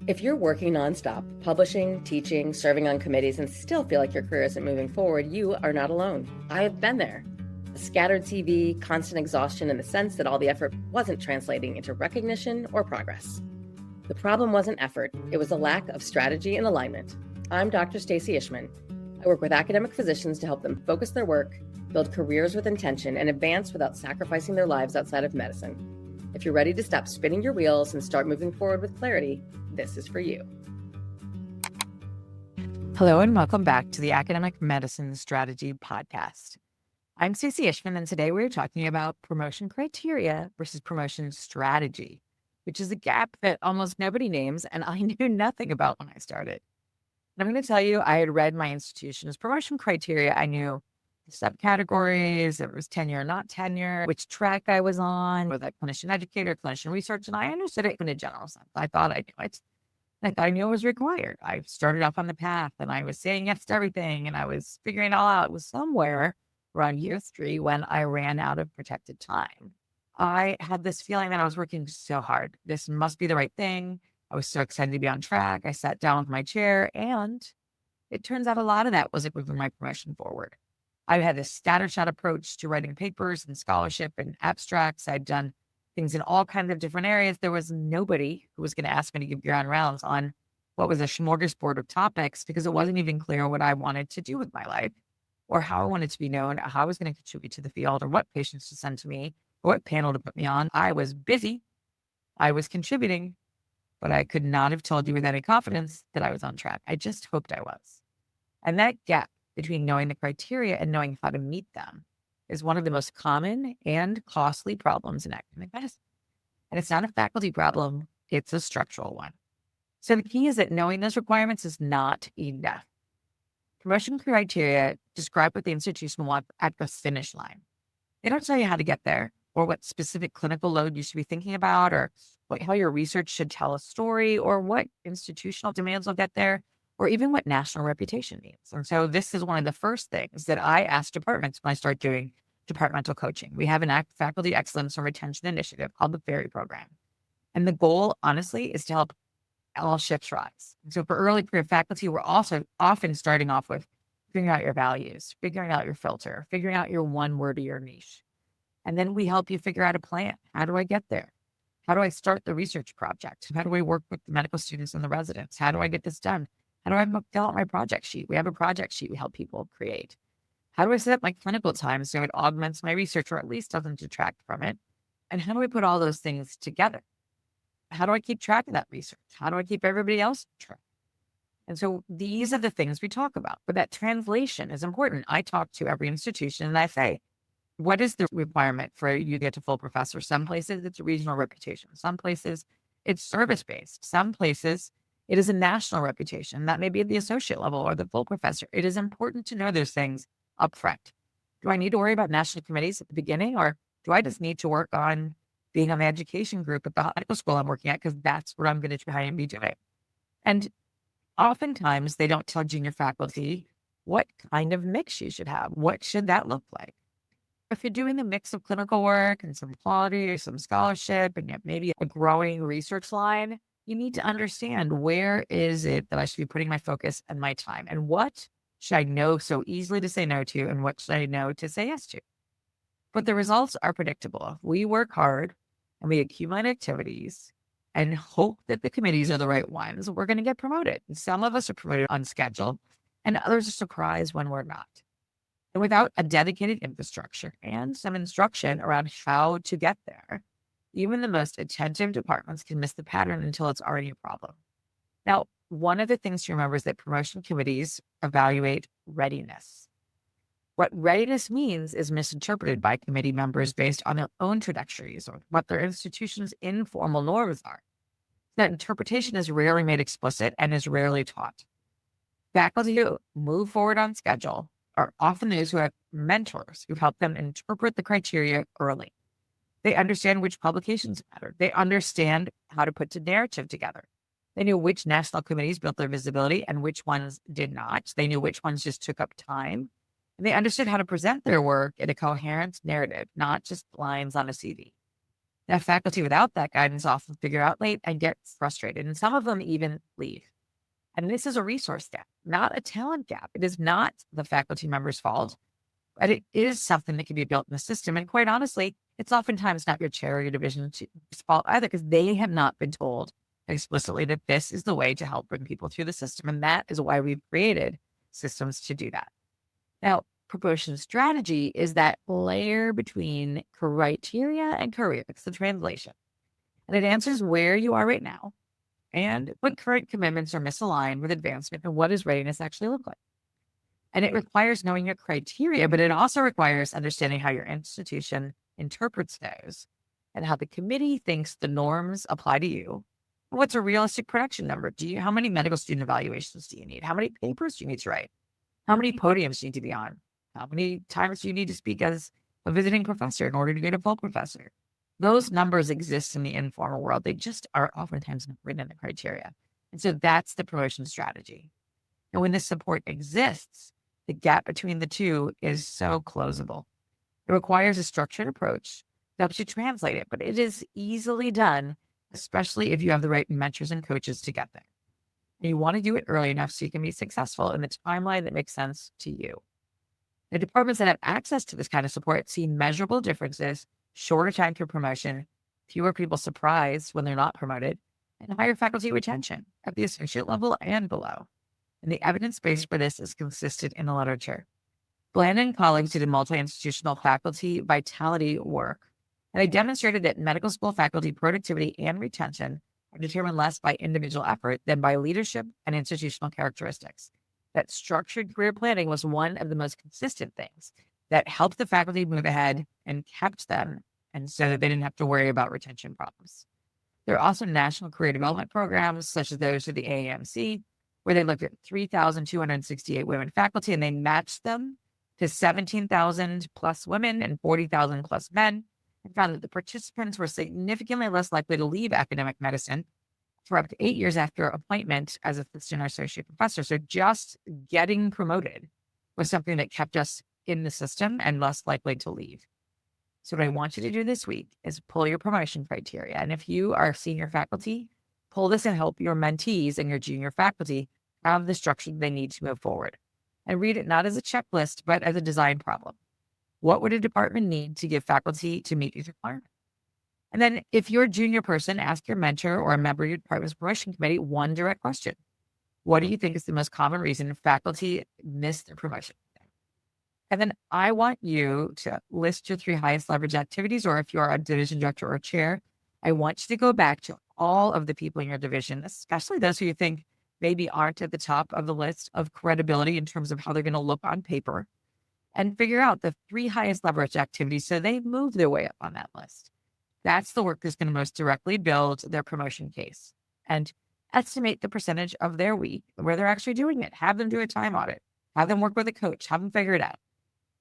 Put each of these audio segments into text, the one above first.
If you're working nonstop, publishing, teaching, serving on committees, and still feel like your career isn't moving forward, you are not alone. I have been there. A scattered CV, constant exhaustion, and the sense that all the effort wasn't translating into recognition or progress. The problem wasn't effort, it was a lack of strategy and alignment. I'm Dr. Stacey Ishman. I work with academic physicians to help them focus their work, build careers with intention, and advance without sacrificing their lives outside of medicine. If you're ready to stop spinning your wheels and start moving forward with clarity, this is for you. Hello and welcome back to the Academic Medicine Strategy Podcast. I'm Stacey Ishman, and today we're talking about promotion criteria versus promotion strategy, which is a gap that almost nobody names, and I knew nothing about when I started. And I'm going to tell you, I had read my institution's promotion criteria. I knew the subcategories, if it was tenure or not tenure, which track I was on, was I clinician educator, clinician research, and I understood it in a general sense. I thought I knew it. I knew it was required. I started off on the path and I was saying yes to everything and I was figuring it all out. It was somewhere around year 3 when I ran out of protected time. I had this feeling that I was working so hard. This must be the right thing. I was so excited to be on track. I sat down with my chair and it turns out a lot of that wasn't moving my promotion forward. I had this scattershot approach to writing papers and scholarship and abstracts. I'd done things in all kinds of different areas. There was nobody who was going to ask me to give grand rounds on what was a smorgasbord of topics because it wasn't even clear what I wanted to do with my life or how I wanted to be known, how I was going to contribute to the field or what patients to send to me or what panel to put me on. I was busy. I was contributing, but I could not have told you with any confidence that I was on track. I just hoped I was. And that gap between knowing the criteria and knowing how to meet them is one of the most common and costly problems in academic medicine. And it's not a faculty problem, it's a structural one. So the key is that knowing those requirements is not enough. Promotion criteria describe what the institution wants at the finish line. They don't tell you how to get there or what specific clinical load you should be thinking about or how your research should tell a story or what institutional demands will get there or even what national reputation means. And so this is one of the first things that I ask departments when I start doing departmental coaching. We have an faculty excellence and retention initiative called the FAIRY program. And the goal, honestly, is to help all ships rise. And so for early career faculty, we're also often starting off with figuring out your values, figuring out your filter, figuring out your one word or your niche. And then we help you figure out a plan. How do I get there? How do I start the research project? How do I work with the medical students and the residents? How do I get this done? How do I fill out my project sheet? We have a project sheet we help people create. How do I set up my clinical time so it augments my research or at least doesn't detract from it? And how do I put all those things together? How do I keep track of that research? How do I keep everybody else on track? And so these are the things we talk about, but that translation is important. I talk to every institution and I say, what is the requirement for you to get to full professor? Some places it's a regional reputation. Some places it's service-based. Some places it is a national reputation. That may be at the associate level or the full professor. It is important to know those things up front. Do I need to worry about national committees at the beginning, or do I just need to work on being on the education group at the medical school I'm working at because that's what I'm going to try and be doing? And oftentimes they don't tell junior faculty what kind of mix you should have. What should that look like? If you're doing a mix of clinical work and some quality or some scholarship and you have maybe a growing research line, you need to understand where is it that I should be putting my focus and my time and what should I know so easily to say no to and what should I know to say yes to? But the results are predictable. We work hard and we accumulate activities and hope that the committees are the right ones. We're going to get promoted. And some of us are promoted on schedule and others are surprised when we're not. And without a dedicated infrastructure and some instruction around how to get there, even the most attentive departments can miss the pattern until it's already a problem. Now, one of the things to remember is that promotion committees evaluate readiness. What readiness means is misinterpreted by committee members based on their own trajectories or what their institution's informal norms are. That interpretation is rarely made explicit and is rarely taught. Faculty who move forward on schedule are often those who have mentors who help them interpret the criteria early. They understand which publications matter. They understand how to put the narrative together. They knew which national committees built their visibility and which ones did not. They knew which ones just took up time. And they understood how to present their work in a coherent narrative, not just lines on a CV. Now, faculty without that guidance often figure out late and get frustrated, and some of them even leave. And this is a resource gap, not a talent gap. It is not the faculty member's fault, but it is something that can be built in the system. And quite honestly, it's oftentimes not your chair or your division's fault either, because they have not been told explicitly that this is the way to help bring people through the system. And that is why we've created systems to do that. Now, promotion strategy is that layer between criteria and career. It's the translation. And it answers where you are right now and what current commitments are misaligned with advancement and what does readiness actually look like. And it requires knowing your criteria, but it also requires understanding how your institution interprets those and how the committee thinks the norms apply to you. What's a realistic production number? How many medical student evaluations do you need? How many papers do you need to write? How many podiums do you need to be on? How many times do you need to speak as a visiting professor in order to get a full professor? Those numbers exist in the informal world. They just are oftentimes not written in the criteria. And so that's the promotion strategy. And when this support exists, the gap between the two is so closable. It requires a structured approach that helps you translate it, but it is easily done, especially if you have the right mentors and coaches to get there. And you want to do it early enough so you can be successful in the timeline that makes sense to you. The departments that have access to this kind of support see measurable differences, shorter time to promotion, fewer people surprised when they're not promoted, and higher faculty retention at the associate level and below. And the evidence base for this is consistent in the literature. Bland and colleagues did a multi-institutional faculty vitality work, and they demonstrated that medical school faculty productivity and retention are determined less by individual effort than by leadership and institutional characteristics. That structured career planning was one of the most consistent things that helped the faculty move ahead and kept them, and so that they didn't have to worry about retention problems. There are also national career development programs, such as those of the AAMC, where they looked at 3,268 women faculty and they matched them to 17,000 plus women and 40,000 plus men, and found that the participants were significantly less likely to leave academic medicine for up to 8 years after appointment as assistant or associate professor. So just getting promoted was something that kept us in the system and less likely to leave. So what I want you to do this week is pull your promotion criteria. And if you are senior faculty, pull this and help your mentees and your junior faculty have the structure they need to move forward. And read it not as a checklist, but as a design problem. What would a department need to give faculty to meet these requirements? And then if you're a junior person, ask your mentor or a member of your department's promotion committee one direct question. What do you think is the most common reason faculty miss their promotion? And then I want you to list your 3 highest leverage activities, or if you're a division director or chair, I want you to go back to all of the people in your division, especially those who you think maybe aren't at the top of the list of credibility in terms of how they're going to look on paper, and figure out the 3 highest leverage activities so they move their way up on that list. That's the work that's going to most directly build their promotion case. And estimate the percentage of their week where they're actually doing it. Have them do a time audit. Have them work with a coach. Have them figure it out.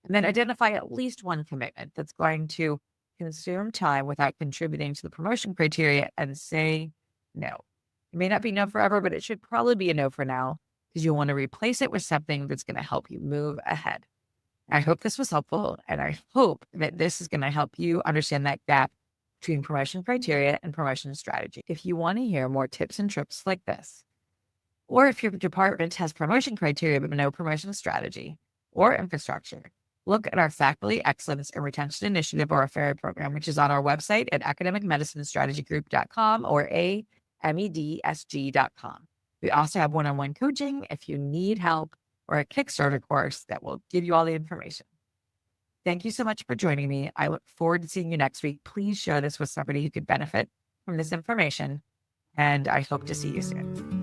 And then identify at least one commitment that's going to consume time without contributing to the promotion criteria and say no. It may not be no forever, but it should probably be a no for now, because you want to replace it with something that's going to help you move ahead. I hope this was helpful, and I hope that this is going to help you understand that gap between promotion criteria and promotion strategy. If you want to hear more tips and tricks like this, or if your department has promotion criteria but no promotion strategy or infrastructure, look at our Faculty Excellence and Retention Initiative, or a FAIR program, which is on our website at academicmedicinestrategygroup.com or amedsg.com. We also have one-on-one coaching if you need help, or a Kickstarter course that will give you all the information. Thank you so much for joining me. I look forward to seeing you next week. Please share this with somebody who could benefit from this information, and I hope to see you soon.